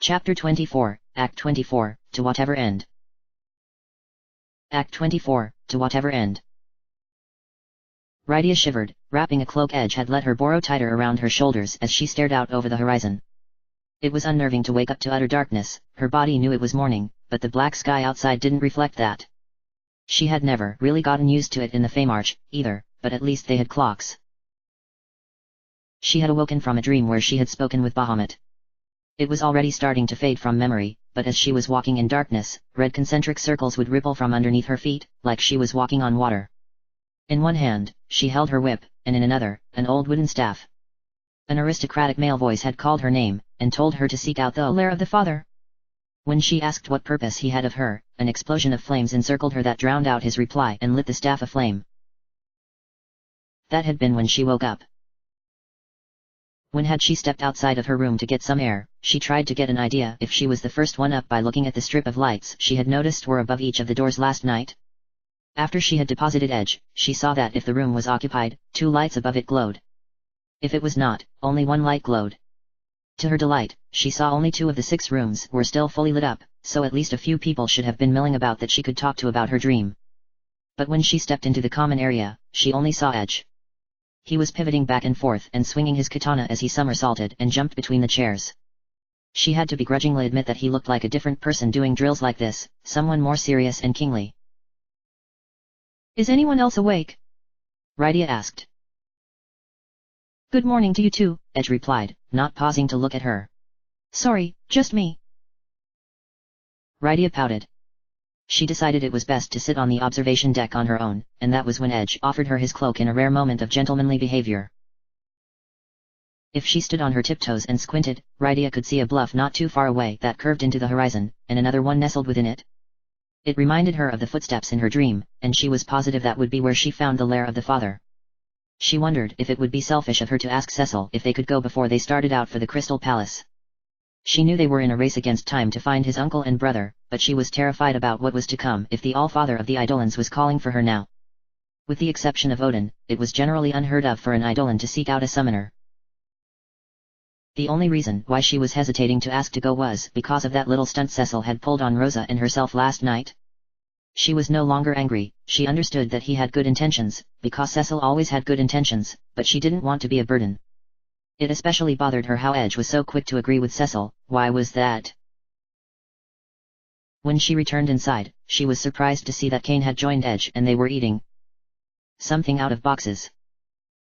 Chapter 24, Act 24, To Whatever End. Act 24, To Whatever End. Rydia shivered, wrapping a cloak Edge had let her borrow tighter around her shoulders as she stared out over the horizon. It was unnerving to wake up to utter darkness. Her body knew it was morning, but the black sky outside didn't reflect that. She had never really gotten used to it in the Feymarch, either, but at least they had clocks. She had awoken from a dream where she had spoken with Bahamut. It was already starting to fade from memory, but as she was walking in darkness, red concentric circles would ripple from underneath her feet, like she was walking on water. In one hand, she held her whip, and in another, an old wooden staff. An aristocratic male voice had called her name, and told her to seek out the lair of the father. When she asked what purpose he had of her, an explosion of flames encircled her that drowned out his reply and lit the staff aflame. That had been when she woke up. When had she stepped outside of her room to get some air, she tried to get an idea if she was the first one up by looking at the strip of lights she had noticed were above each of the doors last night. After she had deposited Edge, she saw that if the room was occupied, 2 lights above it glowed. If it was not, only 1 light glowed. To her delight, she saw only 2 of the 6 rooms were still fully lit up, so at least a few people should have been milling about that she could talk to about her dream. But when she stepped into the common area, she only saw Edge. He was pivoting back and forth and swinging his katana as he somersaulted and jumped between the chairs. She had to begrudgingly admit that he looked like a different person doing drills like this, someone more serious and kingly. "Is anyone else awake?" Rydia asked. "Good morning to you too," Edge replied, not pausing to look at her. "Sorry, just me." Rydia pouted. She decided it was best to sit on the observation deck on her own, and that was when Edge offered her his cloak in a rare moment of gentlemanly behavior. If she stood on her tiptoes and squinted, Rydia could see a bluff not too far away that curved into the horizon, and another one nestled within it. It reminded her of the footsteps in her dream, and she was positive that would be where she found the lair of the father. She wondered if it would be selfish of her to ask Cecil if they could go before they started out for the Crystal Palace. She knew they were in a race against time to find his uncle and brother, but she was terrified about what was to come if the All-Father of the Eidolons was calling for her now. With the exception of Odin, it was generally unheard of for an Eidolon to seek out a summoner. The only reason why she was hesitating to ask to go was because of that little stunt Cecil had pulled on Rosa and herself last night. She was no longer angry, she understood that he had good intentions, because Cecil always had good intentions, but she didn't want to be a burden. It especially bothered her how Edge was so quick to agree with Cecil. Why was that? When she returned inside, she was surprised to see that Kane had joined Edge and they were eating something out of boxes.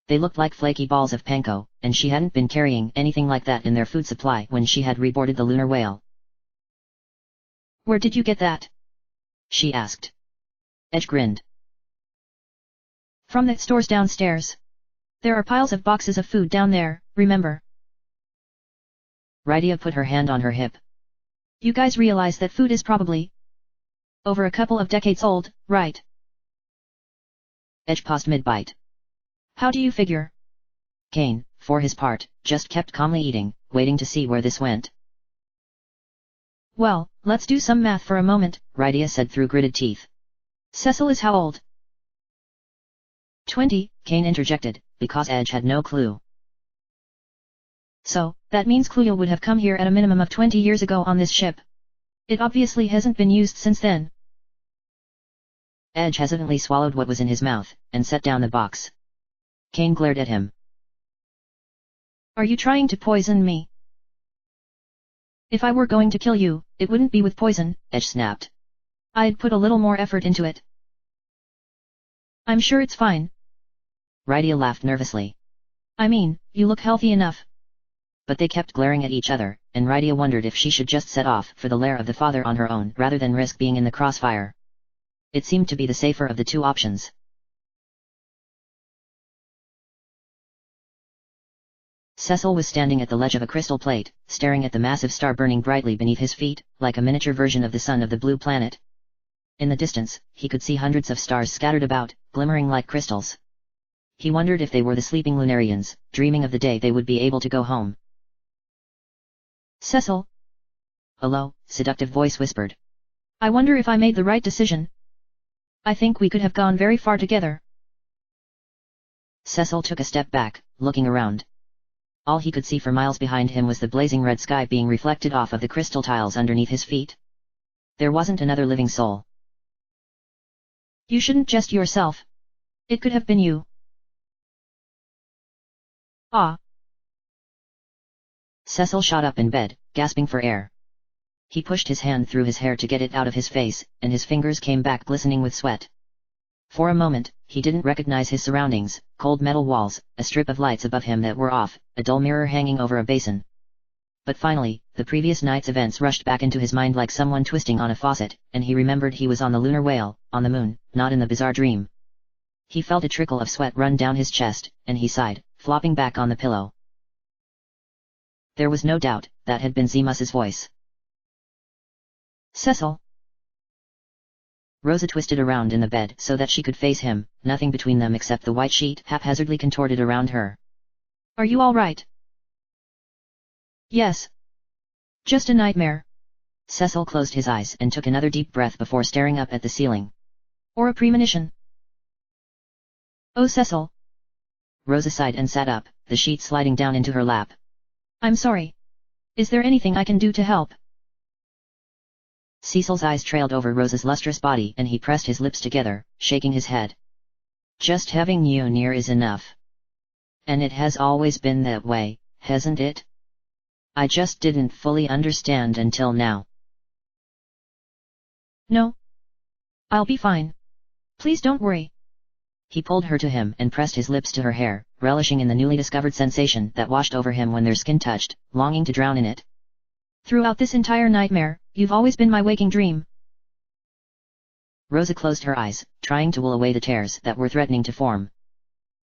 They looked like flaky balls of panko, and she hadn't been carrying anything like that in their food supply when she had reboarded the lunar whale. "Where did you get that?" she asked. Edge grinned. "From the stores downstairs. There are piles of boxes of food down there, remember?" Rydia put her hand on her hip. "You guys realize that food is probably over a couple of decades old, right?" Edge paused mid-bite. "How do you figure?" Kane, for his part, just kept calmly eating, waiting to see where this went. "Well, let's do some math for a moment," Rydia said through gritted teeth. "Cecil is how old?" 20, Kane interjected, because Edge had no clue. "So, that means Cluel would have come here at a minimum of 20 years ago on this ship. It obviously hasn't been used since then." Edge hesitantly swallowed what was in his mouth, and set down the box. Kane glared at him. "Are you trying to poison me?" "If I were going to kill you, it wouldn't be with poison," Edge snapped. "I'd put a little more effort into it." "I'm sure it's fine." Rydia laughed nervously. "I mean, you look healthy enough." But they kept glaring at each other, and Rydia wondered if she should just set off for the lair of the father on her own rather than risk being in the crossfire. It seemed to be the safer of the 2 options. Cecil was standing at the ledge of a crystal plate, staring at the massive star burning brightly beneath his feet, like a miniature version of the sun of the blue planet. In the distance, he could see hundreds of stars scattered about, glimmering like crystals. He wondered if they were the sleeping Lunarians, dreaming of the day they would be able to go home. "Cecil?" A low, seductive voice whispered. "I wonder if I made the right decision. I think we could have gone very far together." Cecil took a step back, looking around. All he could see for miles behind him was the blazing red sky being reflected off of the crystal tiles underneath his feet. There wasn't another living soul. You shouldn't jest yourself. It could have been you. Ah. Cecil shot up in bed, gasping for air. He pushed his hand through his hair to get it out of his face, and his fingers came back glistening with sweat. For a moment, he didn't recognize his surroundings: cold metal walls, a strip of lights above him that were off, a dull mirror hanging over a basin. But finally, the previous night's events rushed back into his mind like someone twisting on a faucet, and he remembered he was on the lunar whale, on the moon, not in the bizarre dream. He felt a trickle of sweat run down his chest, and he sighed, flopping back on the pillow. There was no doubt, that had been Zemus's voice. Cecil. Rosa twisted around in the bed so that she could face him, nothing between them except the white sheet haphazardly contorted around her. Are you all right? Yes. Just a nightmare. Cecil closed his eyes and took another deep breath before staring up at the ceiling. Or a premonition. Oh, Cecil. Rosa sighed and sat up, the sheet sliding down into her lap. I'm sorry. Is there anything I can do to help? Cecil's eyes trailed over Rosa's lustrous body and he pressed his lips together, shaking his head. Just having you near is enough. And it has always been that way, hasn't it? I just didn't fully understand until now. No. I'll be fine. Please don't worry. He pulled her to him and pressed his lips to her hair, relishing in the newly discovered sensation that washed over him when their skin touched, longing to drown in it. Throughout this entire nightmare, you've always been my waking dream. Rosa closed her eyes, trying to will away the tears that were threatening to form.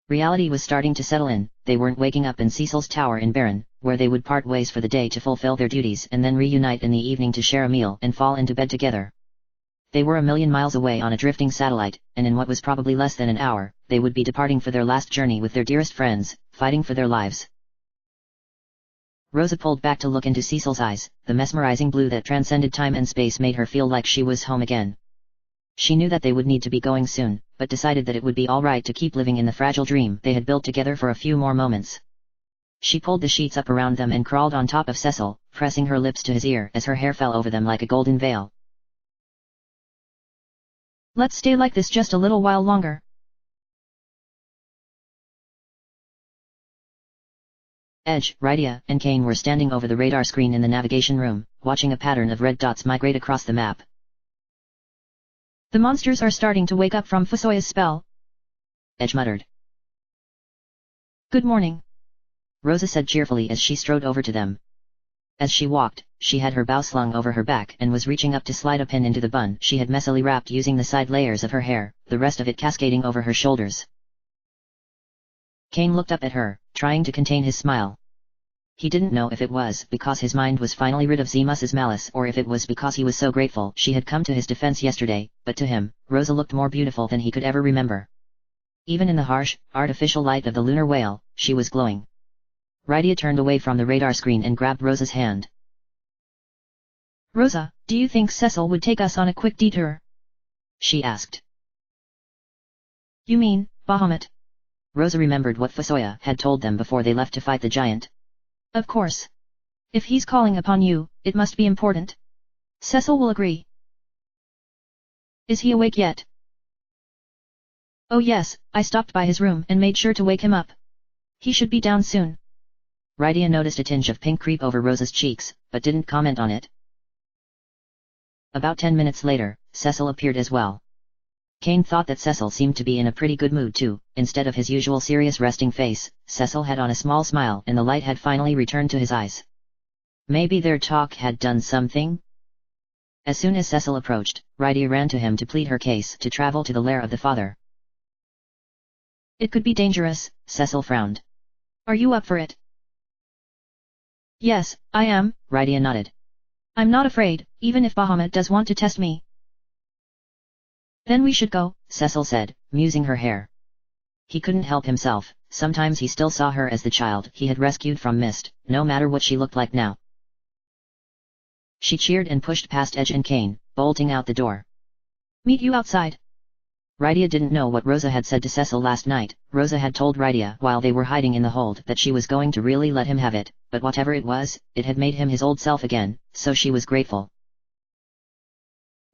Reality was starting to settle in. They weren't waking up in Cecil's tower in Baron, where they would part ways for the day to fulfill their duties and then reunite in the evening to share a meal and fall into bed together. They were a million miles away on a drifting satellite, and in what was probably less than an hour, they would be departing for their last journey with their dearest friends, fighting for their lives. Rosa pulled back to look into Cecil's eyes. The mesmerizing blue that transcended time and space made her feel like she was home again. She knew that they would need to be going soon, but decided that it would be all right to keep living in the fragile dream they had built together for a few more moments. She pulled the sheets up around them and crawled on top of Cecil, pressing her lips to his ear as her hair fell over them like a golden veil. Let's stay like this just a little while longer. Edge, Rydia, and Kane were standing over the radar screen in the navigation room, watching a pattern of red dots migrate across the map. The monsters are starting to wake up from Fusoya's spell. Edge muttered. Good morning. Rosa said cheerfully as she strode over to them. As she walked, she had her bow slung over her back and was reaching up to slide a pin into the bun she had messily wrapped using the side layers of her hair, the rest of it cascading over her shoulders. Kane looked up at her, trying to contain his smile. He didn't know if it was because his mind was finally rid of Zemus's malice or if it was because he was so grateful she had come to his defense yesterday, but to him, Rosa looked more beautiful than he could ever remember. Even in the harsh, artificial light of the lunar whale, she was glowing. Rydia turned away from the radar screen and grabbed Rosa's hand. Rosa, do you think Cecil would take us on a quick detour? She asked. You mean, Bahamut? Rosa remembered what Fusoya had told them before they left to fight the giant. Of course. If he's calling upon you, it must be important. Cecil will agree. Is he awake yet? Oh yes, I stopped by his room and made sure to wake him up. He should be down soon. Rydia noticed a tinge of pink creep over Rosa's cheeks, but didn't comment on it. About 10 minutes later, Cecil appeared as well. Kane thought that Cecil seemed to be in a pretty good mood too. Instead of his usual serious resting face, Cecil had on a small smile and the light had finally returned to his eyes. Maybe their talk had done something? As soon as Cecil approached, Rydia ran to him to plead her case to travel to the lair of the father. It could be dangerous, Cecil frowned. Are you up for it? Yes, I am, Rydia nodded. I'm not afraid, even if Bahamut does want to test me. Then we should go, Cecil said, musing her hair. He couldn't help himself, sometimes he still saw her as the child he had rescued from mist, no matter what she looked like now. She cheered and pushed past Edge and Kane, bolting out the door. Meet you outside. Rydia didn't know what Rosa had said to Cecil last night. Rosa had told Rydia while they were hiding in the hold that she was going to really let him have it, but whatever it was, it had made him his old self again, so she was grateful.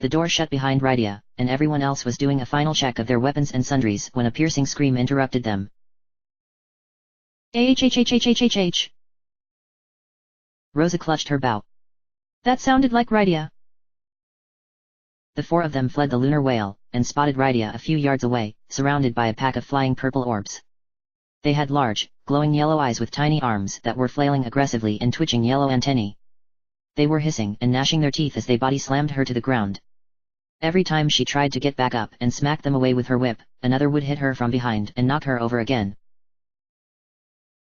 The door shut behind Rydia, and everyone else was doing a final check of their weapons and sundries when a piercing scream interrupted them. Ahhhhhhhhh. Rosa clutched her bow. That sounded like Rydia. The four of them fled the lunar whale, and spotted Rydia a few yards away, surrounded by a pack of flying purple orbs. They had large, glowing yellow eyes with tiny arms that were flailing aggressively and twitching yellow antennae. They were hissing and gnashing their teeth as they body slammed her to the ground. Every time she tried to get back up and smack them away with her whip, another would hit her from behind and knock her over again.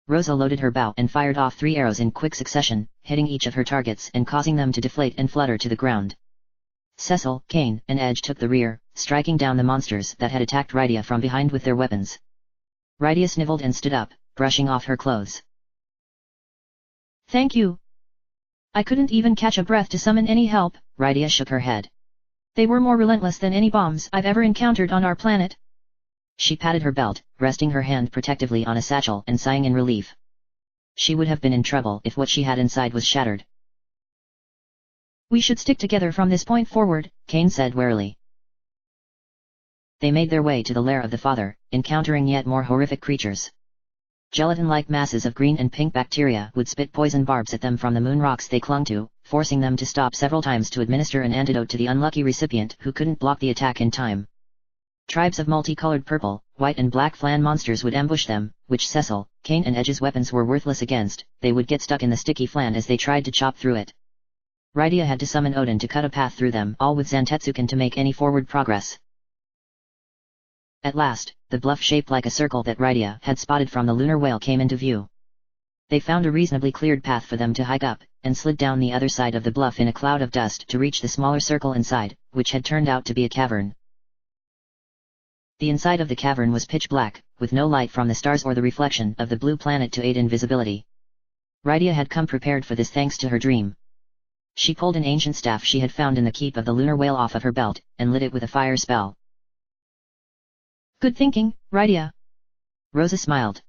Rosa loaded her bow and fired off 3 arrows in quick succession, hitting each of her targets and causing them to deflate and flutter to the ground. Cecil, Kane, and Edge took the rear, striking down the monsters that had attacked Rydia from behind with their weapons. Rydia sniveled and stood up, brushing off her clothes. Thank you. I couldn't even catch a breath to summon any help. Rydia shook her head. They were more relentless than any bombs I've ever encountered on our planet. She patted her belt, resting her hand protectively on a satchel and sighing in relief. She would have been in trouble if what she had inside was shattered. We should stick together from this point forward, Kane said warily. They made their way to the lair of the father, encountering yet more horrific creatures. Gelatin-like masses of green and pink bacteria would spit poison barbs at them from the moon rocks they clung to, forcing them to stop several times to administer an antidote to the unlucky recipient who couldn't block the attack in time. Tribes of multicolored purple, white and black flan monsters would ambush them, which Cecil, Kane and Edge's weapons were worthless against. They would get stuck in the sticky flan as they tried to chop through it. Rydia had to summon Odin to cut a path through them all with Zantetsuken to make any forward progress. At last, the bluff shaped like a circle that Rydia had spotted from the lunar whale came into view. They found a reasonably cleared path for them to hike up, and slid down the other side of the bluff in a cloud of dust to reach the smaller circle inside, which had turned out to be a cavern. The inside of the cavern was pitch black, with no light from the stars or the reflection of the blue planet to aid in visibility. Rydia had come prepared for this thanks to her dream. She pulled an ancient staff she had found in the keep of the lunar whale off of her belt, and lit it with a fire spell. Good thinking, Rydia. Rosa smiled.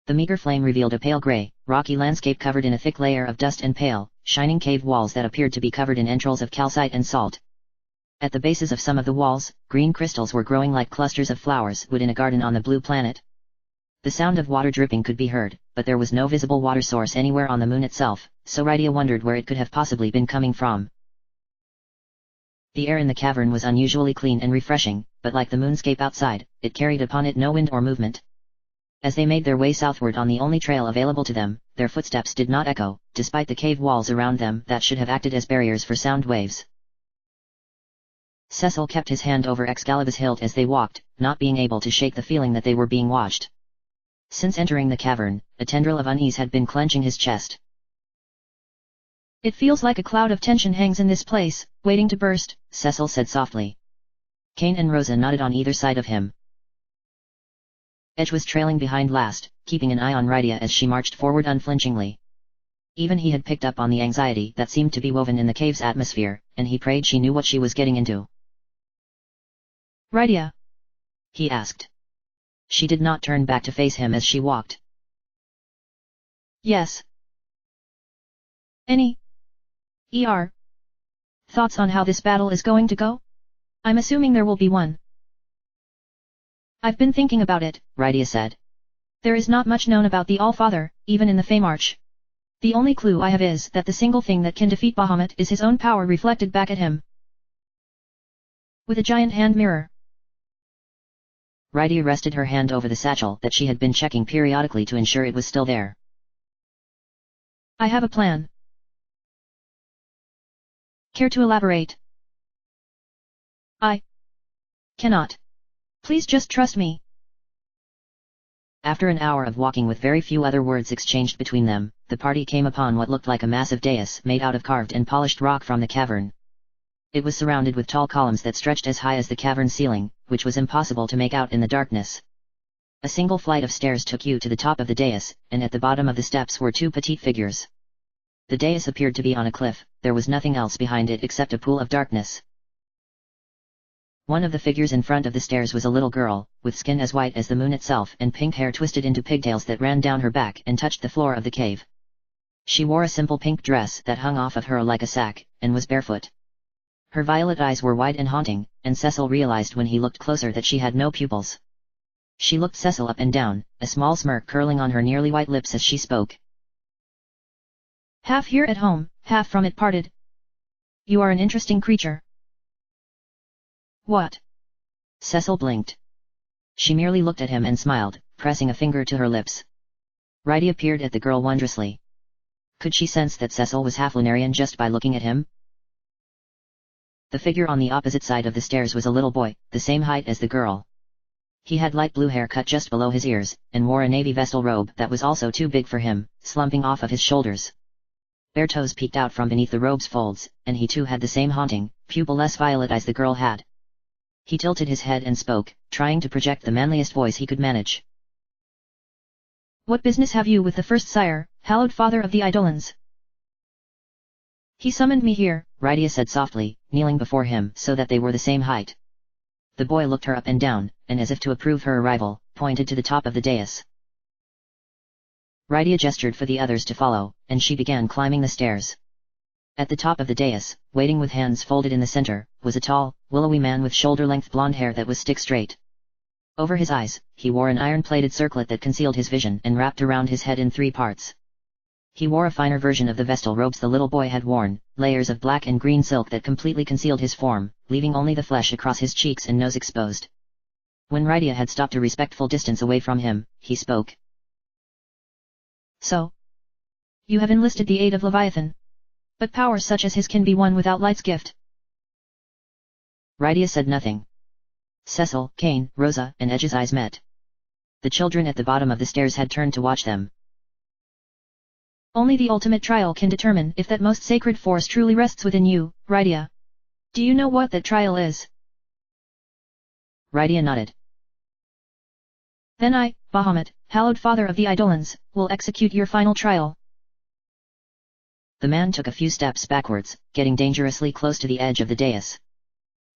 The meager flame revealed a pale gray, rocky landscape covered in a thick layer of dust and pale, shining cave walls that appeared to be covered in entrails of calcite and salt. At the bases of some of the walls, green crystals were growing like clusters of flowers would in a garden on the blue planet. The sound of water dripping could be heard, but there was no visible water source anywhere on the moon itself, so Rydia wondered where it could have possibly been coming from. The air in the cavern was unusually clean and refreshing, but like the moonscape outside, it carried upon it no wind or movement. As they made their way southward on the only trail available to them, their footsteps did not echo, despite the cave walls around them that should have acted as barriers for sound waves. Cecil kept his hand over Excalibur's hilt as they walked, not being able to shake the feeling that they were being watched. Since entering the cavern, a tendril of unease had been clenching his chest. It feels like a cloud of tension hangs in this place, waiting to burst, Cecil said softly. Kane and Rosa nodded on either side of him. Edge was trailing behind last, keeping an eye on Rydia as she marched forward unflinchingly. Even he had picked up on the anxiety that seemed to be woven in the cave's atmosphere, and he prayed she knew what she was getting into. Rydia? He asked. She did not turn back to face him as she walked. Yes. Any thoughts on how this battle is going to go? I'm assuming there will be one. I've been thinking about it, Rydia said. There is not much known about the All-Father, even in the Feymarch. The only clue I have is that the single thing that can defeat Bahamut is his own power reflected back at him. With a giant hand mirror. Rydia rested her hand over the satchel that she had been checking periodically to ensure it was still there. I have a plan. Care to elaborate? I cannot. Please just trust me. After an hour of walking with very few other words exchanged between them, the party came upon what looked like a massive dais made out of carved and polished rock from the cavern. It was surrounded with tall columns that stretched as high as the cavern ceiling, which was impossible to make out in the darkness. A single flight of stairs took you to the top of the dais, and at the bottom of the steps were two petite figures. The dais appeared to be on a cliff, there was nothing else behind it except a pool of darkness. One of the figures in front of the stairs was a little girl, with skin as white as the moon itself and pink hair twisted into pigtails that ran down her back and touched the floor of the cave. She wore a simple pink dress that hung off of her like a sack, and was barefoot. Her violet eyes were wide and haunting, and Cecil realized when he looked closer that she had no pupils. She looked Cecil up and down, a small smirk curling on her nearly white lips as she spoke. Half here at home, half from it parted. You are an interesting creature. What? Cecil blinked. She merely looked at him and smiled, pressing a finger to her lips. Rydia peered at the girl wondrously. Could she sense that Cecil was half Lunarian just by looking at him? The figure on the opposite side of the stairs was a little boy, the same height as the girl. He had light blue hair cut just below his ears, and wore a navy vestal robe that was also too big for him, slumping off of his shoulders. Bare toes peeked out from beneath the robe's folds, and he too had the same haunting, pupil-less violet eyes the girl had. He tilted his head and spoke, trying to project the manliest voice he could manage. What business have you with the first sire, hallowed father of the Eidolons? He summoned me here, Rydia said softly, kneeling before him so that they were the same height. The boy looked her up and down, and as if to approve her arrival, pointed to the top of the dais. Rydia gestured for the others to follow, and she began climbing the stairs. At the top of the dais, waiting with hands folded in the center, was a tall, willowy man with shoulder-length blonde hair that was stick-straight. Over his eyes, he wore an iron-plated circlet that concealed his vision and wrapped around his head in 3 parts. He wore a finer version of the vestal robes the little boy had worn, layers of black and green silk that completely concealed his form, leaving only the flesh across his cheeks and nose exposed. When Rydia had stopped a respectful distance away from him, he spoke. So? You have enlisted the aid of Leviathan. But powers such as his can be won without Light's gift. Rydia said nothing. Cecil, Cain, Rosa, and Edge's eyes met. The children at the bottom of the stairs had turned to watch them. Only the ultimate trial can determine if that most sacred force truly rests within you, Rydia. Do you know what that trial is? Rydia nodded. Then I, Bahamut, hallowed father of the Eidolons, will execute your final trial. The man took a few steps backwards, getting dangerously close to the edge of the dais.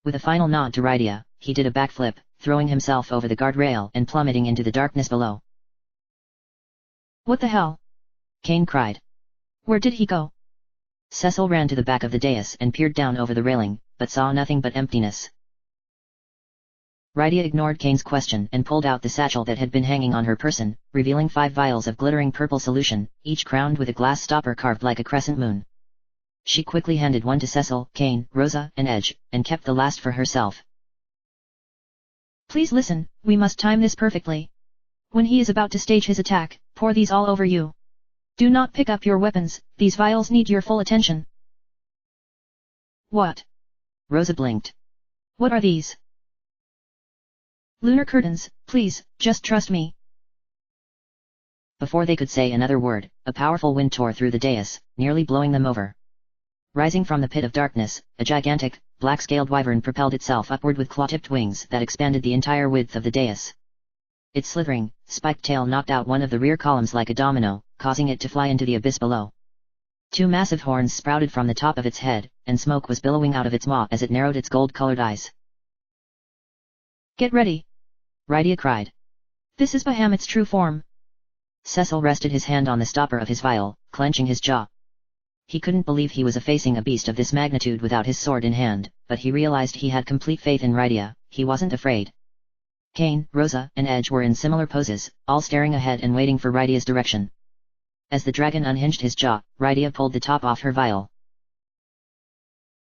With a final nod to Rydia, he did a backflip, throwing himself over the guardrail and plummeting into the darkness below. What the hell? Cain cried. Where did he go? Cecil ran to the back of the dais and peered down over the railing, but saw nothing but emptiness. Rydia ignored Cain's question and pulled out the satchel that had been hanging on her person, revealing 5 vials of glittering purple solution, each crowned with a glass stopper carved like a crescent moon. She quickly handed one to Cecil, Cain, Rosa, and Edge, and kept the last for herself. Please listen, we must time this perfectly. When he is about to stage his attack, pour these all over you. Do not pick up your weapons, these vials need your full attention. What? Rosa blinked. What are these? Lunar curtains, please, just trust me. Before they could say another word, a powerful wind tore through the dais, nearly blowing them over. Rising from the pit of darkness, a gigantic, black-scaled wyvern propelled itself upward with claw-tipped wings that expanded the entire width of the dais. Its slithering, spiked tail knocked out one of the rear columns like a domino, causing it to fly into the abyss below. 2 massive horns sprouted from the top of its head, and smoke was billowing out of its maw as it narrowed its gold-colored eyes. Get ready! Rydia cried. This is Bahamut's true form. Cecil rested his hand on the stopper of his vial, clenching his jaw. He couldn't believe he was facing a beast of this magnitude without his sword in hand, but he realized he had complete faith in Rydia. He wasn't afraid. Cain, Rosa, and Edge were in similar poses, all staring ahead and waiting for Rydia's direction. As the dragon unhinged his jaw, Rydia pulled the top off her vial.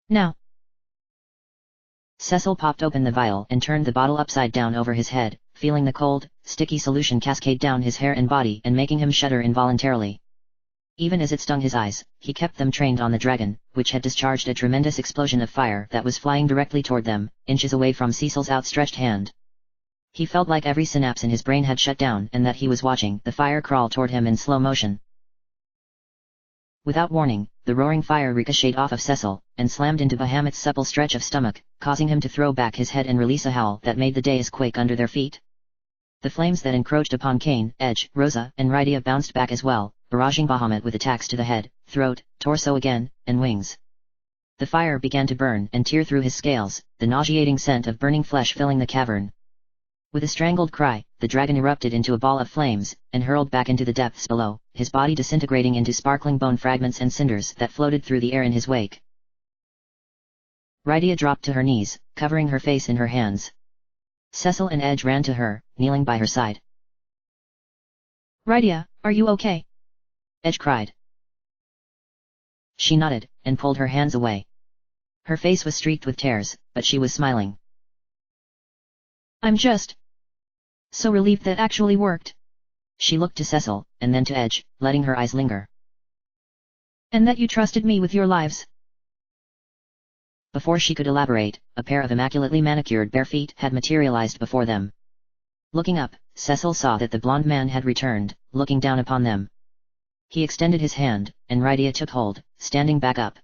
Now! Cecil popped open the vial and turned the bottle upside down over his head, feeling the cold, sticky solution cascade down his hair and body and making him shudder involuntarily. Even as it stung his eyes, he kept them trained on the dragon, which had discharged a tremendous explosion of fire that was flying directly toward them, inches away from Cecil's outstretched hand. He felt like every synapse in his brain had shut down and that he was watching the fire crawl toward him in slow motion. Without warning, the roaring fire ricocheted off of Cecil, and slammed into Bahamut's supple stretch of stomach, causing him to throw back his head and release a howl that made the dais quake under their feet. The flames that encroached upon Cain, Edge, Rosa, and Rydia bounced back as well, barraging Bahamut with attacks to the head, throat, torso again, and wings. The fire began to burn and tear through his scales, the nauseating scent of burning flesh filling the cavern. With a strangled cry, the dragon erupted into a ball of flames, and hurled back into the depths below, his body disintegrating into sparkling bone fragments and cinders that floated through the air in his wake. Rydia dropped to her knees, covering her face in her hands. Cecil and Edge ran to her, kneeling by her side. Rydia, are you okay? Edge cried. She nodded, and pulled her hands away. Her face was streaked with tears, but she was smiling. I'm just so relieved that actually worked. She looked to Cecil, and then to Edge, letting her eyes linger. And that you trusted me with your lives. Before she could elaborate, a pair of immaculately manicured bare feet had materialized before them. Looking up, Cecil saw that the blond man had returned, looking down upon them. He extended his hand, and Rydia took hold, standing back up.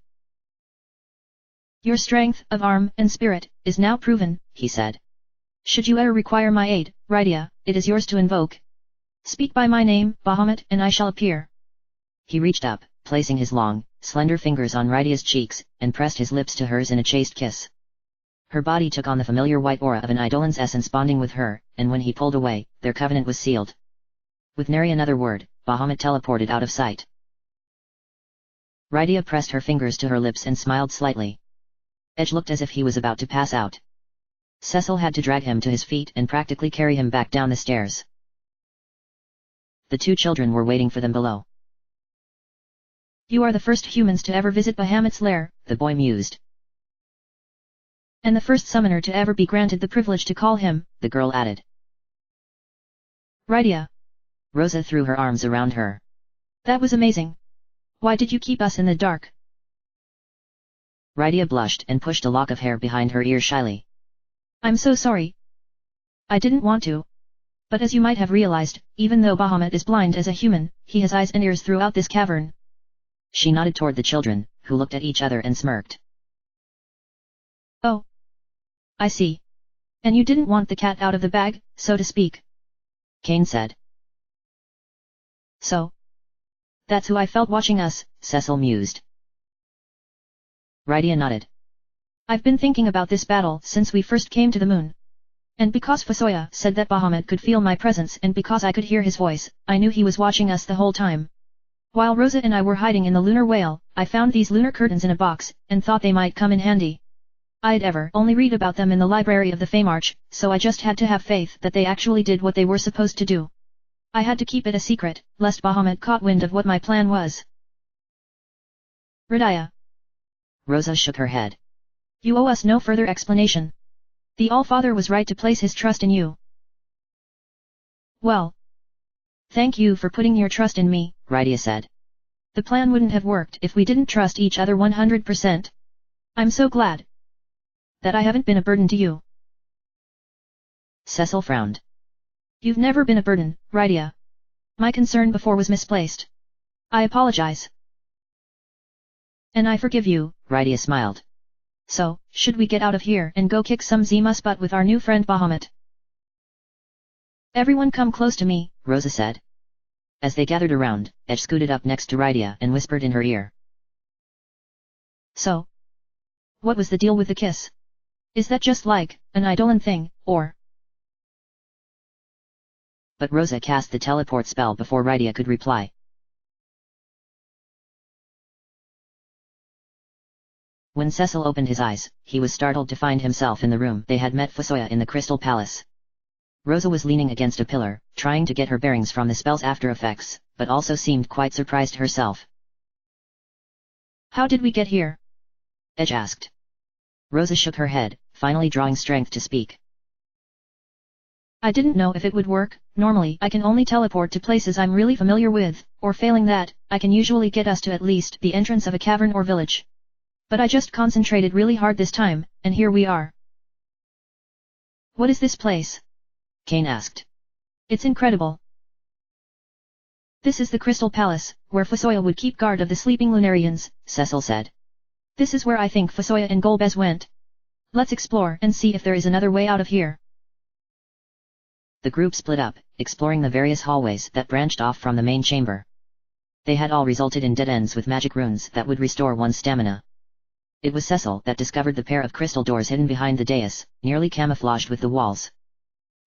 Your strength of arm and spirit is now proven, he said. Should you ever require my aid, Rydia, it is yours to invoke. Speak by my name, Bahamut, and I shall appear. He reached up, placing his long, slender fingers on Rydia's cheeks, and pressed his lips to hers in a chaste kiss. Her body took on the familiar white aura of an Eidolon's essence bonding with her, and when he pulled away, their covenant was sealed. With nary another word, Bahamut teleported out of sight. Rydia pressed her fingers to her lips and smiled slightly. Edge looked as if he was about to pass out. Cecil had to drag him to his feet and practically carry him back down the stairs. The two children were waiting for them below. You are the first humans to ever visit Bahamut's lair, the boy mused. And the first summoner to ever be granted the privilege to call him, the girl added. Rydia. Rosa threw her arms around her. That was amazing. Why did you keep us in the dark? Rydia blushed and pushed a lock of hair behind her ear shyly. I'm so sorry. I didn't want to. But as you might have realized, even though Bahamut is blind as a human, he has eyes and ears throughout this cavern. She nodded toward the children, who looked at each other and smirked. Oh. I see. And you didn't want the cat out of the bag, so to speak. Kane said. So. That's who I felt watching us, Cecil mused. Rydia nodded. I've been thinking about this battle since we first came to the moon. And because Fusoya said that Bahamut could feel my presence and because I could hear his voice, I knew he was watching us the whole time. While Rosa and I were hiding in the lunar whale, I found these lunar curtains in a box, and thought they might come in handy. I'd ever only read about them in the library of the Famearch, so I just had to have faith that they actually did what they were supposed to do. I had to keep it a secret, lest Bahamut caught wind of what my plan was. Rydia. Rosa shook her head. You owe us no further explanation. The All-Father was right to place his trust in you. Well. Thank you for putting your trust in me, Rydia said. The plan wouldn't have worked if we didn't trust each other 100%. I'm so glad that I haven't been a burden to you. Cecil frowned. You've never been a burden, Rydia. My concern before was misplaced. I apologize. And I forgive you, Rydia smiled. So, should we get out of here and go kick some Zima's butt with our new friend Bahamut? Everyone come close to me, Rosa said. As they gathered around, Edge scooted up next to Rydia and whispered in her ear. So? What was the deal with the kiss? Is that just like an Eidolon thing, or? But Rosa cast the teleport spell before Rydia could reply. When Cecil opened his eyes, he was startled to find himself in the room they had met Fusoya in the Crystal Palace. Rosa was leaning against a pillar, trying to get her bearings from the spell's after effects, but also seemed quite surprised herself. How did we get here? Edge asked. Rosa shook her head, finally drawing strength to speak. I didn't know if it would work. Normally I can only teleport to places I'm really familiar with, or failing that, I can usually get us to at least the entrance of a cavern or village. But I just concentrated really hard this time, and here we are. What is this place? Kane asked. It's incredible. This is the Crystal Palace, where Fusoya would keep guard of the sleeping Lunarians, Cecil said. This is where I think Fusoya and Golbez went. Let's explore and see if there is another way out of here. The group split up, exploring the various hallways that branched off from the main chamber. They had all resulted in dead ends with magic runes that would restore one's stamina. It was Cecil that discovered the pair of crystal doors hidden behind the dais, nearly camouflaged with the walls.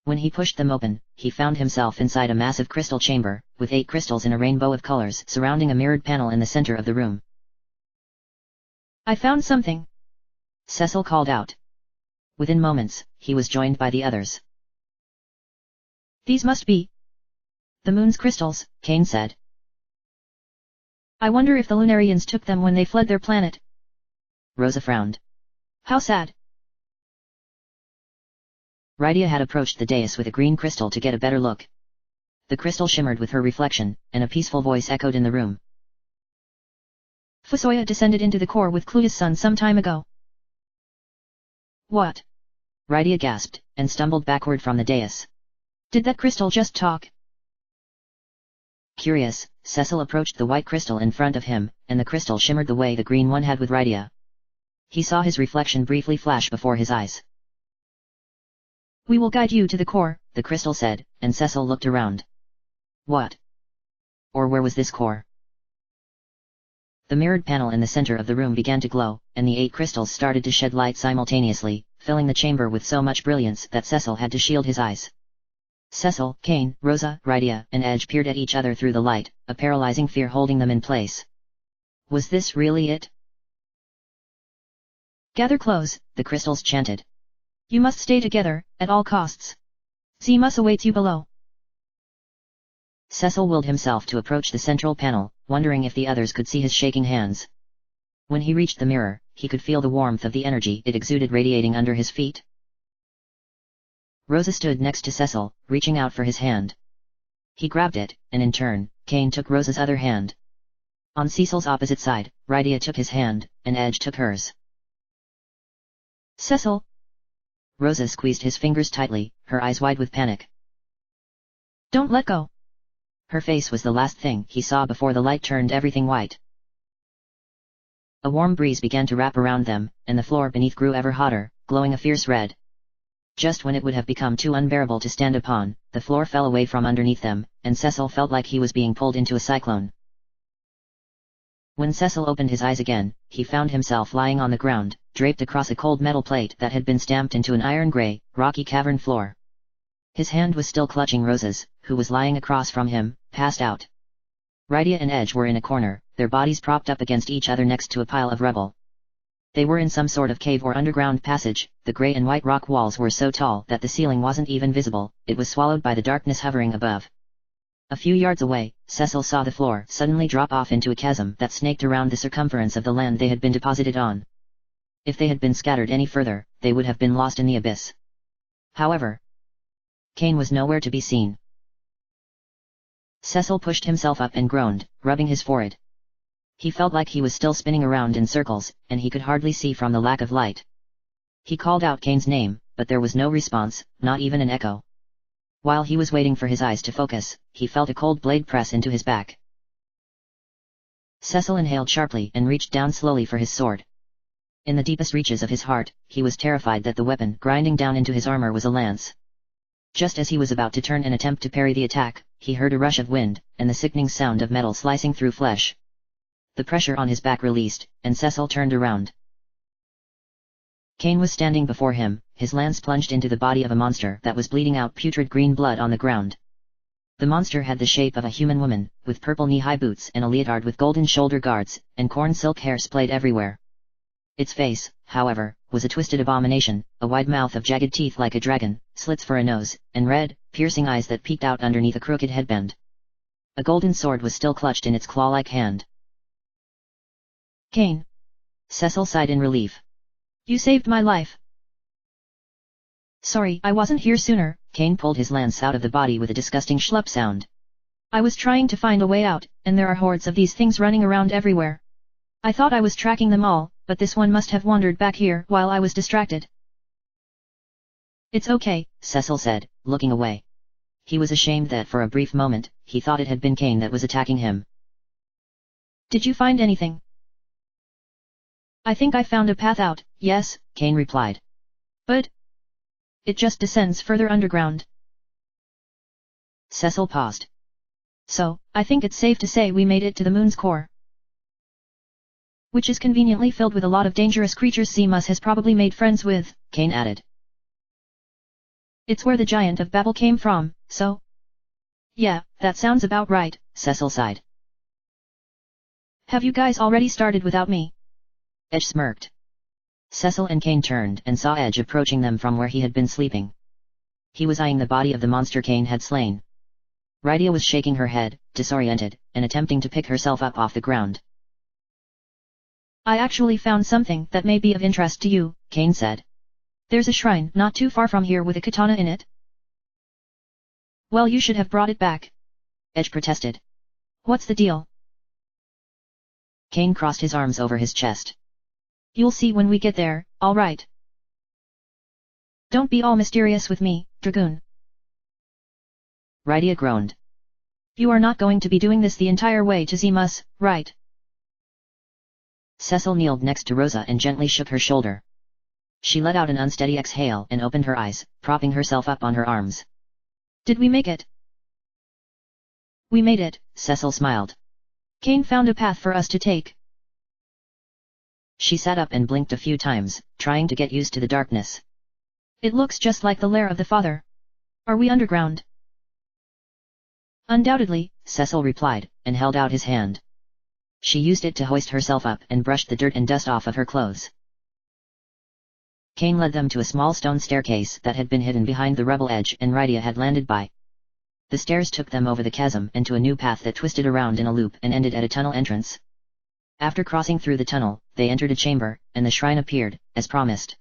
When he pushed them open, he found himself inside a massive crystal chamber, with 8 crystals in a rainbow of colors surrounding a mirrored panel in the center of the room. I found something! Cecil called out. Within moments, he was joined by the others. These must be the moon's crystals, Kane said. I wonder if the Lunarians took them when they fled their planet. Rosa frowned. How sad. Rydia had approached the dais with a green crystal to get a better look. The crystal shimmered with her reflection, and a peaceful voice echoed in the room. Fusoya descended into the core with Cluya's son some time ago. What? Rydia gasped, and stumbled backward from the dais. Did that crystal just talk? Curious, Cecil approached the white crystal in front of him, and the crystal shimmered the way the green one had with Rydia. He saw his reflection briefly flash before his eyes. We will guide you to the core, the crystal said, and Cecil looked around. What? Or where was this core? The mirrored panel in the center of the room began to glow, and the 8 crystals started to shed light simultaneously, filling the chamber with so much brilliance that Cecil had to shield his eyes. Cecil, Kane, Rosa, Rydia, and Edge peered at each other through the light, a paralyzing fear holding them in place. Was this really it? Gather close, the crystals chanted. You must stay together, at all costs. Zemus awaits you below. Cecil willed himself to approach the central panel, wondering if the others could see his shaking hands. When he reached the mirror, he could feel the warmth of the energy it exuded radiating under his feet. Rosa stood next to Cecil, reaching out for his hand. He grabbed it, and in turn, Kane took Rosa's other hand. On Cecil's opposite side, Rydia took his hand, and Edge took hers. Cecil! Rosa squeezed his fingers tightly, her eyes wide with panic. Don't let go! Her face was the last thing he saw before the light turned everything white. A warm breeze began to wrap around them, and the floor beneath grew ever hotter, glowing a fierce red. Just when it would have become too unbearable to stand upon, the floor fell away from underneath them, and Cecil felt like he was being pulled into a cyclone. When Cecil opened his eyes again, he found himself lying on the ground, draped across a cold metal plate that had been stamped into an iron-gray, rocky cavern floor. His hand was still clutching Rosa's, who was lying across from him, passed out. Rydia and Edge were in a corner, their bodies propped up against each other next to a pile of rubble. They were in some sort of cave or underground passage. The grey and white rock walls were so tall that the ceiling wasn't even visible, it was swallowed by the darkness hovering above. A few yards away, Cecil saw the floor suddenly drop off into a chasm that snaked around the circumference of the land they had been deposited on. If they had been scattered any further, they would have been lost in the abyss. However, Kane was nowhere to be seen. Cecil pushed himself up and groaned, rubbing his forehead. He felt like he was still spinning around in circles, and he could hardly see from the lack of light. He called out Kane's name, but there was no response, not even an echo. While he was waiting for his eyes to focus, he felt a cold blade press into his back. Cecil inhaled sharply and reached down slowly for his sword. In the deepest reaches of his heart, he was terrified that the weapon grinding down into his armor was a lance. Just as he was about to turn and attempt to parry the attack, he heard a rush of wind, and the sickening sound of metal slicing through flesh. The pressure on his back released, and Cecil turned around. Kane was standing before him, his lance plunged into the body of a monster that was bleeding out putrid green blood on the ground. The monster had the shape of a human woman, with purple knee-high boots and a leotard with golden shoulder guards, and corn silk hair splayed everywhere. Its face, however, was a twisted abomination, a wide mouth of jagged teeth like a dragon, slits for a nose, and red, piercing eyes that peeked out underneath a crooked headband. A golden sword was still clutched in its claw-like hand. Kane! Cecil sighed in relief. You saved my life. Sorry I wasn't here sooner. Kane pulled his lance out of the body with a disgusting schlup sound. I was trying to find a way out, and there are hordes of these things running around everywhere. I thought I was tracking them all, but this one must have wandered back here while I was distracted. It's okay, Cecil said, looking away. He was ashamed that for a brief moment, he thought it had been Kane that was attacking him. Did you find anything? I think I found a path out, yes, Kane replied. But it just descends further underground. Cecil paused. So, I think it's safe to say we made it to the moon's core. which is conveniently filled with a lot of dangerous creatures Zemus has probably made friends with, Cain added. It's where the giant of Babel came from, so? Yeah, that sounds about right, Cecil sighed. Have you guys already started without me? Edge smirked. Cecil and Cain turned and saw Edge approaching them from where he had been sleeping. He was eyeing the body of the monster Cain had slain. Rydia was shaking her head, disoriented, and attempting to pick herself up off the ground. I actually found something that may be of interest to you, Cain said. There's a shrine not too far from here with a katana in it. Well, you should have brought it back, Edge protested. What's the deal? Cain crossed his arms over his chest. You'll see when we get there, all right. Don't be all mysterious with me, Dragoon. Rydia groaned. You are not going to be doing this the entire way to Zemus, right? Cecil kneeled next to Rosa and gently shook her shoulder. She let out an unsteady exhale and opened her eyes, propping herself up on her arms. Did we make it? We made it, Cecil smiled. Cain found a path for us to take. She sat up and blinked a few times, trying to get used to the darkness. It looks just like the lair of the father. Are we underground? Undoubtedly, Cecil replied, and held out his hand. She used it to hoist herself up and brushed the dirt and dust off of her clothes. Cain led them to a small stone staircase that had been hidden behind the rebel edge and Rydia had landed by. The stairs took them over the chasm and to a new path that twisted around in a loop and ended at a tunnel entrance. After crossing through the tunnel, they entered a chamber, and the shrine appeared, as promised.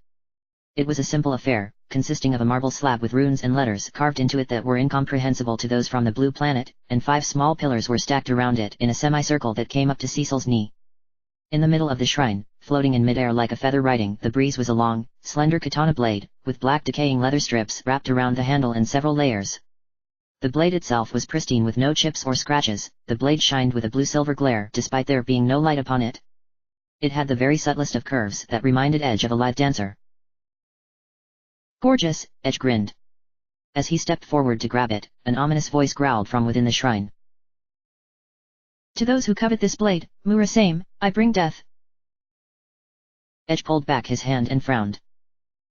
It was a simple affair, consisting of a marble slab with runes and letters carved into it that were incomprehensible to those from the blue planet, and 5 small pillars were stacked around it in a semicircle that came up to Cecil's knee. In the middle of the shrine, floating in midair like a feather riding the breeze was a long, slender katana blade, with black decaying leather strips wrapped around the handle in several layers. The blade itself was pristine with no chips or scratches, the blade shined with a blue-silver glare despite there being no light upon it. It had the very subtlest of curves that reminded Edge of a live dancer. Gorgeous, Edge grinned. As he stepped forward to grab it, an ominous voice growled from within the shrine. To those who covet this blade, Murasame, I bring death. Edge pulled back his hand and frowned.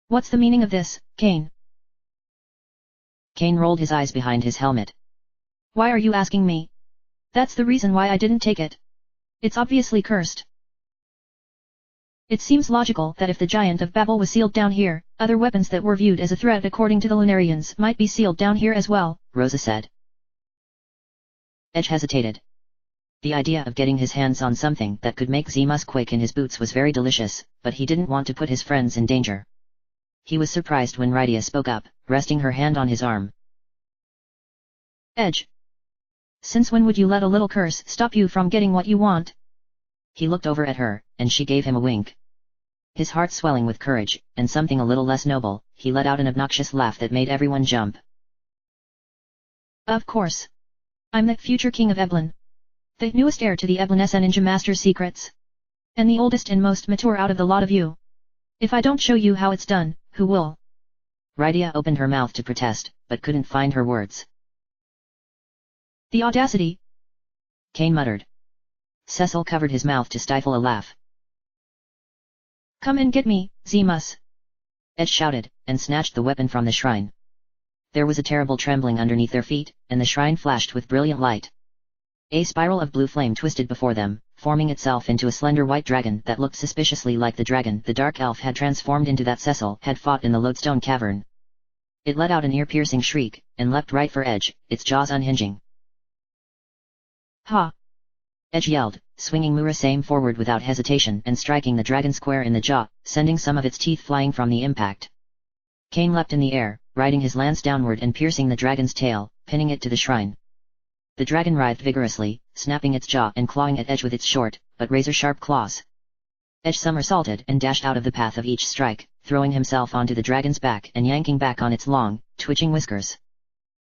What's the meaning of this, Cain? Cain rolled his eyes behind his helmet. Why are you asking me? That's the reason why I didn't take it. It's obviously cursed. It seems logical that if the giant of Babel was sealed down here, other weapons that were viewed as a threat according to the Lunarians might be sealed down here as well, Rosa said. Edge hesitated. The idea of getting his hands on something that could make Zemus quake in his boots was very delicious, but he didn't want to put his friends in danger. He was surprised when Rydia spoke up, resting her hand on his arm. Edge. Since when would you let a little curse stop you from getting what you want? He looked over at her, and she gave him a wink. His heart swelling with courage, and something a little less noble, he let out an obnoxious laugh that made everyone jump. Of course. I'm the future king of Eblan. The newest heir to the Eblan Ninja Master's secrets. And the oldest and most mature out of the lot of you. If I don't show you how it's done, who will? Rydia opened her mouth to protest, but couldn't find her words. The audacity! Cain muttered. Cecil covered his mouth to stifle a laugh. Come and get me, Zemus! Edge shouted, and snatched the weapon from the shrine. There was a terrible trembling underneath their feet, and the shrine flashed with brilliant light. A spiral of blue flame twisted before them, forming itself into a slender white dragon that looked suspiciously like the dragon the dark elf had transformed into that Cecil had fought in the lodestone cavern. It let out an ear-piercing shriek, and leapt right for Edge, its jaws unhinging. Ha! Edge yelled, swinging Murasame forward without hesitation and striking the dragon square in the jaw, sending some of its teeth flying from the impact. Cain leapt in the air, riding his lance downward and piercing the dragon's tail, pinning it to the shrine. The dragon writhed vigorously, snapping its jaw and clawing at Edge with its short, but razor-sharp claws. Edge somersaulted and dashed out of the path of each strike, throwing himself onto the dragon's back and yanking back on its long, twitching whiskers.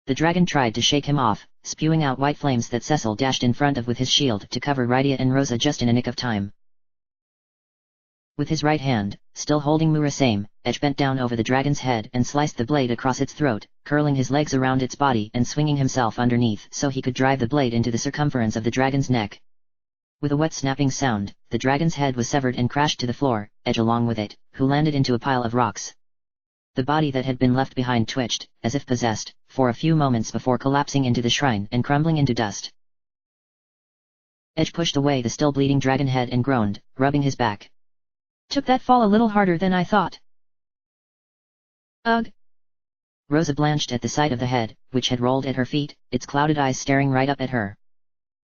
The dragon tried to shake him off, spewing out white flames that Cecil dashed in front of with his shield to cover Rydia and Rosa just in a nick of time. With his right hand, still holding Murasame, Edge bent down over the dragon's head and sliced the blade across its throat, curling his legs around its body and swinging himself underneath so he could drive the blade into the circumference of the dragon's neck. With a wet snapping sound, the dragon's head was severed and crashed to the floor, Edge along with it, who landed into a pile of rocks. The body that had been left behind twitched, as if possessed, for a few moments before collapsing into the shrine and crumbling into dust. Edge pushed away the still bleeding dragon head and groaned, rubbing his back. Took that fall a little harder than I thought. Ugh. Rosa blanched at the sight of the head, which had rolled at her feet, its clouded eyes staring right up at her.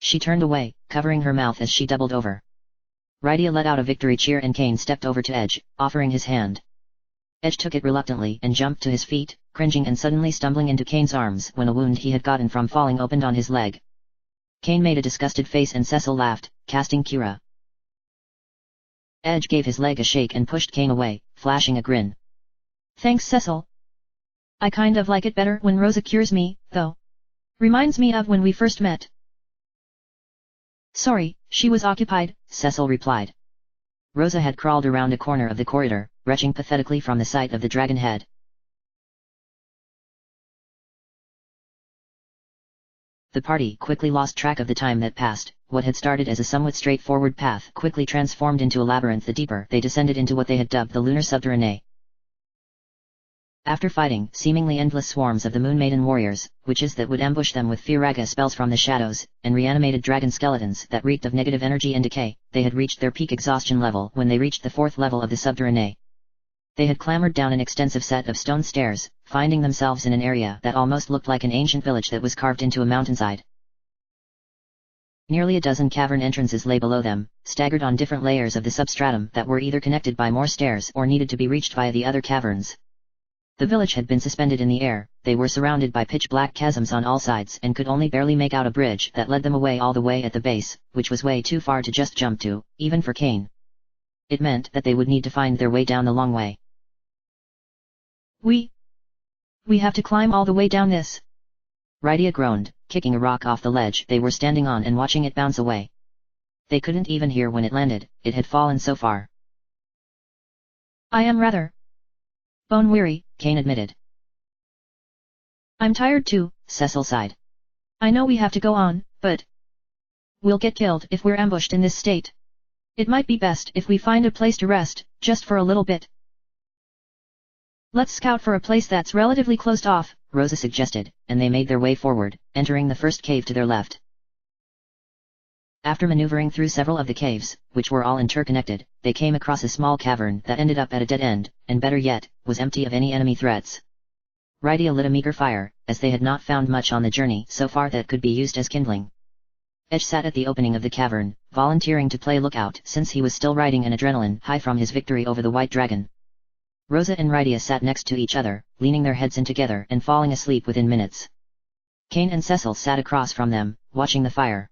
She turned away, covering her mouth as she doubled over. Rydia let out a victory cheer and Cain stepped over to Edge, offering his hand. Edge took it reluctantly and jumped to his feet, cringing and suddenly stumbling into Cain's arms when a wound he had gotten from falling opened on his leg. Cain made a disgusted face and Cecil laughed, casting Cura. Edge gave his leg a shake and pushed Cain away, flashing a grin. Thanks, Cecil. I kind of like it better when Rosa cures me, though. Reminds me of when we first met. Sorry, she was occupied, Cecil replied. Rosa had crawled around a corner of the corridor, retching pathetically from the sight of the dragon head. The party quickly lost track of the time that passed. What had started as a somewhat straightforward path quickly transformed into a labyrinth the deeper they descended into what they had dubbed the lunar subterranean. After fighting seemingly endless swarms of the Moon Maiden warriors, witches that would ambush them with Firaga spells from the shadows, and reanimated dragon skeletons that reeked of negative energy and decay, they had reached their peak exhaustion level when they reached the 4th level of the subterranean. They had clambered down an extensive set of stone stairs, finding themselves in an area that almost looked like an ancient village that was carved into a mountainside. Nearly a dozen cavern entrances lay below them, staggered on different layers of the substratum that were either connected by more stairs or needed to be reached via the other caverns. The village had been suspended in the air, they were surrounded by pitch-black chasms on all sides and could only barely make out a bridge that led them away all the way at the base, which was way too far to just jump to, even for Cain. It meant that they would need to find their way down the long way. We have to climb all the way down this. Rydia groaned, kicking a rock off the ledge they were standing on and watching it bounce away. They couldn't even hear when it landed, it had fallen so far. I am rather bone-weary, Cain admitted. I'm tired too, Cecil sighed. I know we have to go on, but we'll get killed if we're ambushed in this state. It might be best if we find a place to rest, just for a little bit. Let's scout for a place that's relatively closed off, Rosa suggested, and they made their way forward, entering the first cave to their left. After maneuvering through several of the caves, which were all interconnected, they came across a small cavern that ended up at a dead end, and better yet, was empty of any enemy threats. Rydia lit a meager fire, as they had not found much on the journey so far that could be used as kindling. Edge sat at the opening of the cavern, volunteering to play lookout since he was still riding an adrenaline high from his victory over the White Dragon. Rosa and Rydia sat next to each other, leaning their heads in together and falling asleep within minutes. Cain and Cecil sat across from them, watching the fire.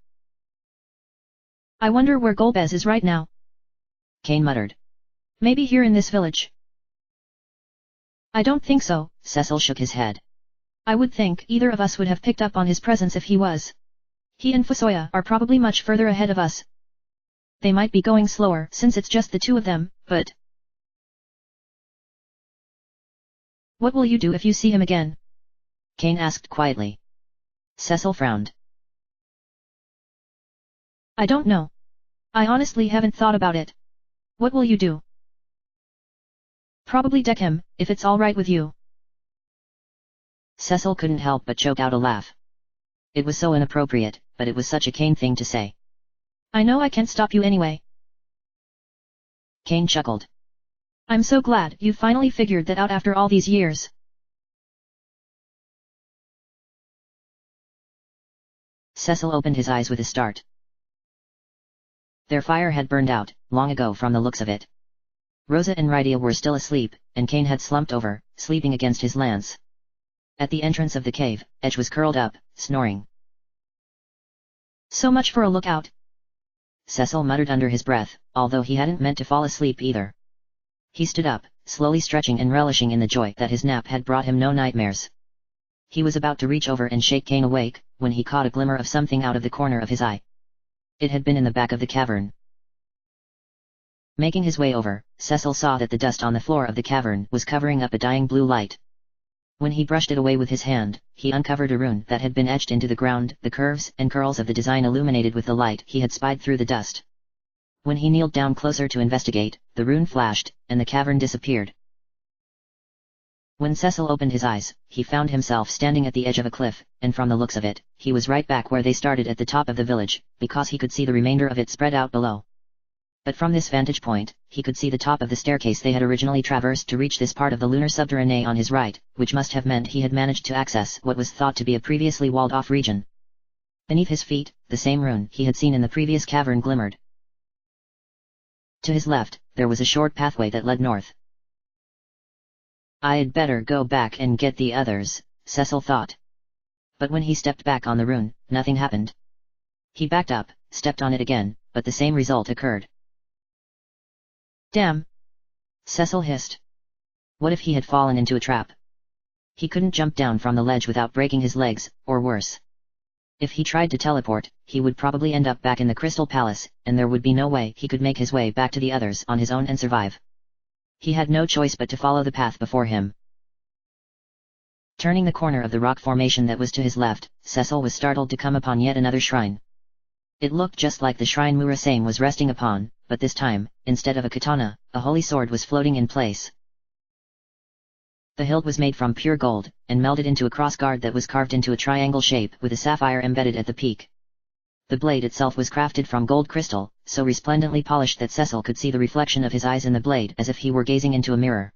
I wonder where Golbez is right now. Cain muttered. Maybe here in this village. I don't think so, Cecil shook his head. I would think either of us would have picked up on his presence if he was. He and Fusoya are probably much further ahead of us. They might be going slower since it's just the two of them, but what will you do if you see him again? Cain asked quietly. Cecil frowned. I don't know. I honestly haven't thought about it. What will you do? Probably deck him, if it's all right with you. Cecil couldn't help but choke out a laugh. It was so inappropriate, but it was such a Cain thing to say. I know I can't stop you anyway. Cain chuckled. I'm so glad you finally figured that out after all these years. Cecil opened his eyes with a start. Their fire had burned out, long ago from the looks of it. Rosa and Rydia were still asleep, and Cain had slumped over, sleeping against his lance. At the entrance of the cave, Edge was curled up, snoring. So much for a lookout. Cecil muttered under his breath, although he hadn't meant to fall asleep either. He stood up, slowly stretching and relishing in the joy that his nap had brought him no nightmares. He was about to reach over and shake Cain awake, when he caught a glimmer of something out of the corner of his eye. It had been in the back of the cavern. Making his way over, Cecil saw that the dust on the floor of the cavern was covering up a dying blue light. When he brushed it away with his hand, he uncovered a rune that had been etched into the ground. The curves and curls of the design illuminated with the light he had spied through the dust. When he kneeled down closer to investigate, the rune flashed, and the cavern disappeared. When Cecil opened his eyes, he found himself standing at the edge of a cliff, and from the looks of it, he was right back where they started at the top of the village, because he could see the remainder of it spread out below. But from this vantage point, he could see the top of the staircase they had originally traversed to reach this part of the lunar subterrane on his right, which must have meant he had managed to access what was thought to be a previously walled-off region. Beneath his feet, the same rune he had seen in the previous cavern glimmered. To his left, there was a short pathway that led north. "I'd better go back and get the others," Cecil thought. But when he stepped back on the rune, nothing happened. He backed up, stepped on it again, but the same result occurred. "Damn!" Cecil hissed. What if he had fallen into a trap? He couldn't jump down from the ledge without breaking his legs, or worse. If he tried to teleport, he would probably end up back in the Crystal Palace, and there would be no way he could make his way back to the others on his own and survive. He had no choice but to follow the path before him. Turning the corner of the rock formation that was to his left, Cecil was startled to come upon yet another shrine. It looked just like the shrine Murasame was resting upon, but this time, instead of a katana, a holy sword was floating in place. The hilt was made from pure gold, and melded into a crossguard that was carved into a triangle shape with a sapphire embedded at the peak. The blade itself was crafted from gold crystal, so resplendently polished that Cecil could see the reflection of his eyes in the blade as if he were gazing into a mirror.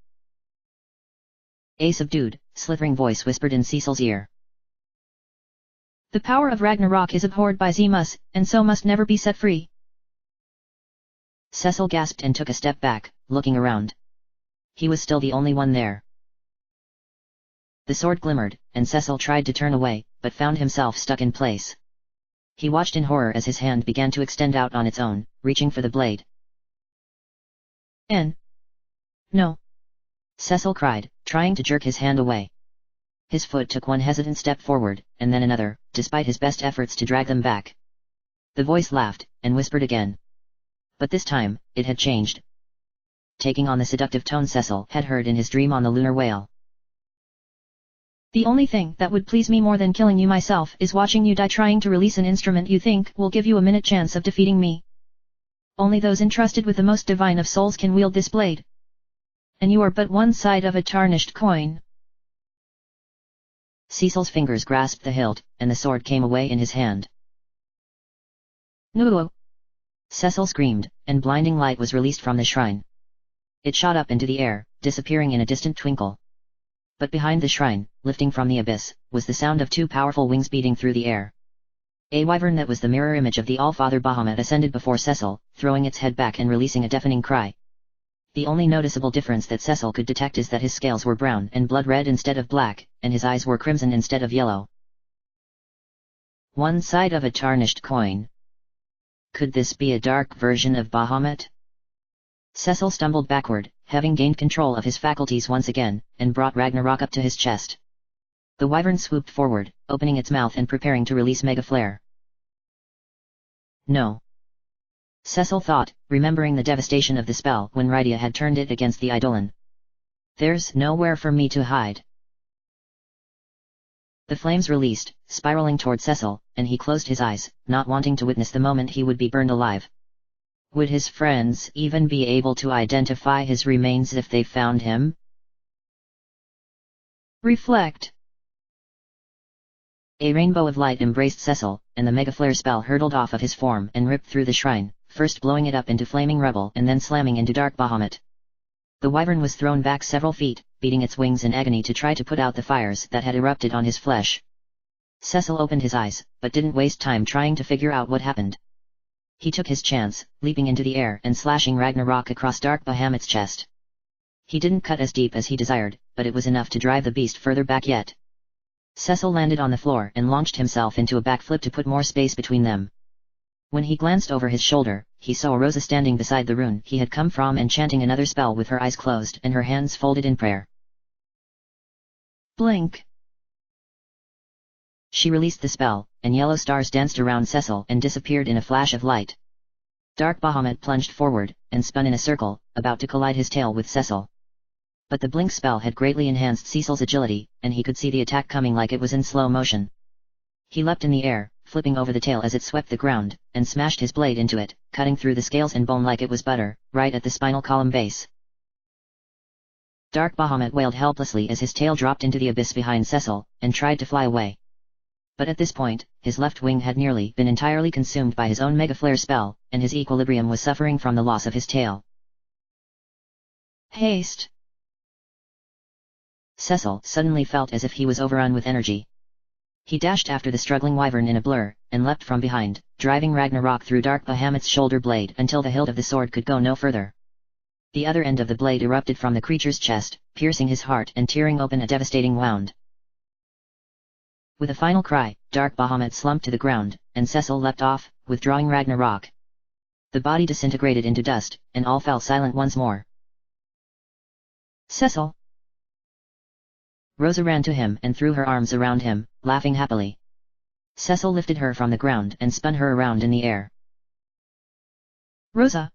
A subdued, slithering voice whispered in Cecil's ear. "The power of Ragnarok is abhorred by Zemus, and so must never be set free." Cecil gasped and took a step back, looking around. He was still the only one there. The sword glimmered, and Cecil tried to turn away, but found himself stuck in place. He watched in horror as his hand began to extend out on its own, reaching for the blade. No!" Cecil cried, trying to jerk his hand away. His foot took one hesitant step forward, and then another, despite his best efforts to drag them back. The voice laughed, and whispered again. But this time, it had changed. Taking on the seductive tone Cecil had heard in his dream on the lunar whale. "The only thing that would please me more than killing you myself is watching you die trying to release an instrument you think will give you a minute chance of defeating me. Only those entrusted with the most divine of souls can wield this blade. And you are but one side of a tarnished coin." Cecil's fingers grasped the hilt, and the sword came away in his hand. "No!" Cecil screamed, and blinding light was released from the shrine. It shot up into the air, disappearing in a distant twinkle. But behind the shrine, lifting from the abyss, was the sound of two powerful wings beating through the air. A wyvern that was the mirror image of the All-Father Bahamut ascended before Cecil, throwing its head back and releasing a deafening cry. The only noticeable difference that Cecil could detect is that his scales were brown and blood red instead of black, and his eyes were crimson instead of yellow. One side of a tarnished coin. Could this be a dark version of Bahamut? Cecil stumbled backward, having gained control of his faculties once again, and brought Ragnarok up to his chest. The wyvern swooped forward, opening its mouth and preparing to release Mega Flare. No. Cecil thought, remembering the devastation of the spell when Rydia had turned it against the Eidolon. There's nowhere for me to hide. The flames released, spiraling toward Cecil, and he closed his eyes, not wanting to witness the moment he would be burned alive. Would his friends even be able to identify his remains if they found him? Reflect. A rainbow of light embraced Cecil, and the Mega Flare spell hurtled off of his form and ripped through the shrine, first blowing it up into flaming rubble and then slamming into dark Bahamut. The wyvern was thrown back several feet, beating its wings in agony to try to put out the fires that had erupted on his flesh. Cecil opened his eyes, but didn't waste time trying to figure out what happened. He took his chance, leaping into the air and slashing Ragnarok across dark Bahamut's chest. He didn't cut as deep as he desired, but it was enough to drive the beast further back yet. Cecil landed on the floor and launched himself into a backflip to put more space between them. When he glanced over his shoulder, he saw Rosa standing beside the rune he had come from and chanting another spell with her eyes closed and her hands folded in prayer. Blink. She released the spell, and yellow stars danced around Cecil and disappeared in a flash of light. Dark Bahamut plunged forward, and spun in a circle, about to collide his tail with Cecil. But the blink spell had greatly enhanced Cecil's agility, and he could see the attack coming like it was in slow motion. He leapt in the air, flipping over the tail as it swept the ground, and smashed his blade into it, cutting through the scales and bone like it was butter, right at the spinal column base. Dark Bahamut wailed helplessly as his tail dropped into the abyss behind Cecil, and tried to fly away. But at this point, his left wing had nearly been entirely consumed by his own Mega Flare spell, and his equilibrium was suffering from the loss of his tail. Haste! Cecil suddenly felt as if he was overrun with energy. He dashed after the struggling wyvern in a blur, and leapt from behind, driving Ragnarok through Dark Bahamut's shoulder blade until the hilt of the sword could go no further. The other end of the blade erupted from the creature's chest, piercing his heart and tearing open a devastating wound. With a final cry, Dark Bahamut slumped to the ground, and Cecil leapt off, withdrawing Ragnarok. The body disintegrated into dust, and all fell silent once more. Cecil! Rosa ran to him and threw her arms around him, laughing happily. Cecil lifted her from the ground and spun her around in the air. Rosa!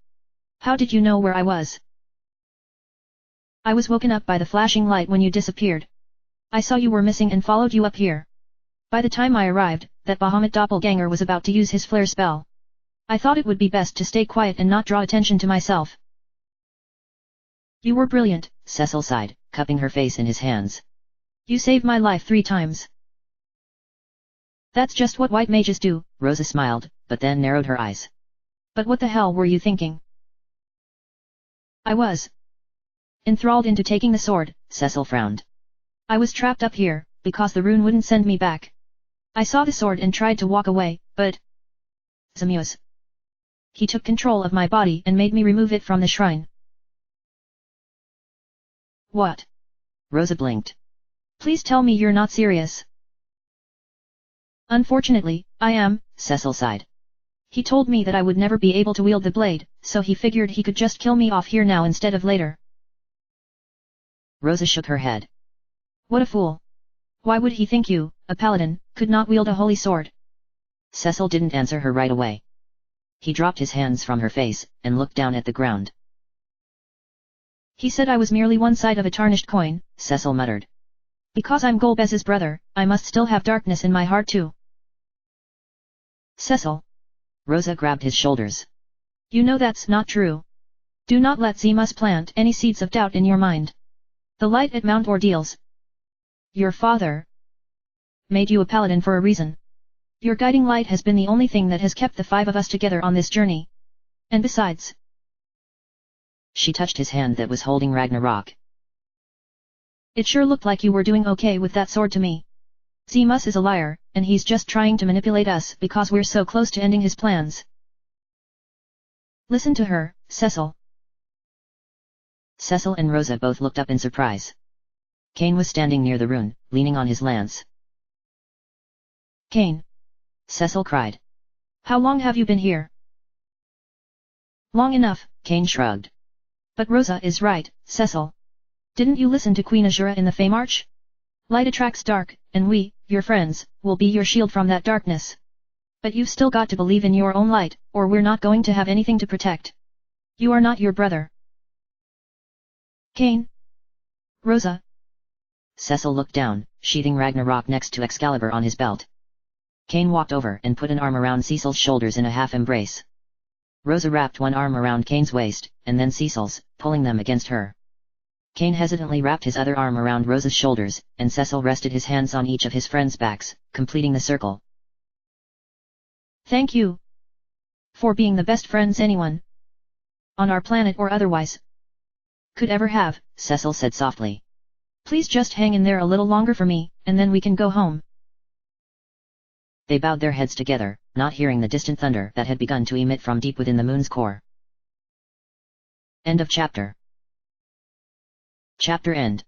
How did you know where I was? I was woken up by the flashing light when you disappeared. I saw you were missing and followed you up here. By the time I arrived, that Bahamut doppelganger was about to use his flare spell. I thought it would be best to stay quiet and not draw attention to myself. You were brilliant, Cecil sighed, cupping her face in his hands. You saved my life 3 times. That's just what white mages do, Rosa smiled, but then narrowed her eyes. But what the hell were you thinking? I was enthralled into taking the sword, Cecil frowned. I was trapped up here, because the rune wouldn't send me back. I saw the sword and tried to walk away, but... Zamuz. He took control of my body and made me remove it from the shrine. What? Rosa blinked. Please tell me you're not serious. Unfortunately, I am, Cecil sighed. He told me that I would never be able to wield the blade, so he figured he could just kill me off here now instead of later. Rosa shook her head. What a fool. Why would he think you, a paladin, could not wield a holy sword? Cecil didn't answer her right away. He dropped his hands from her face, and looked down at the ground. He said I was merely one side of a tarnished coin, Cecil muttered. Because I'm Golbez's brother, I must still have darkness in my heart too. Cecil. Rosa grabbed his shoulders. You know that's not true. Do not let Zemus plant any seeds of doubt in your mind. The light at Mount Ordeals. Your father made you a paladin for a reason. Your guiding light has been the only thing that has kept the 5 of us together on this journey. And besides... She touched his hand that was holding Ragnarok. It sure looked like you were doing okay with that sword to me. Zemus is a liar, and he's just trying to manipulate us because we're so close to ending his plans. Listen to her, Cecil. Cecil and Rosa both looked up in surprise. Cain was standing near the rune, leaning on his lance. Cain! Cecil cried. How long have you been here? Long enough, Cain shrugged. But Rosa is right, Cecil. Didn't you listen to Queen Azura in the Feymarch? Light attracts dark, and we, your friends, will be your shield from that darkness. But you've still got to believe in your own light, or we're not going to have anything to protect. You are not your brother. Cain? Rosa? Cecil looked down, sheathing Ragnarok next to Excalibur on his belt. Cain walked over and put an arm around Cecil's shoulders in a half embrace. Rosa wrapped one arm around Cain's waist, and then Cecil's, pulling them against her. Cain hesitantly wrapped his other arm around Rosa's shoulders, and Cecil rested his hands on each of his friends' backs, completing the circle. Thank you for being the best friends anyone, on our planet or otherwise, could ever have, Cecil said softly. Please just hang in there a little longer for me, and then we can go home. They bowed their heads together, not hearing the distant thunder that had begun to emit from deep within the moon's core. End of chapter. Chapter end.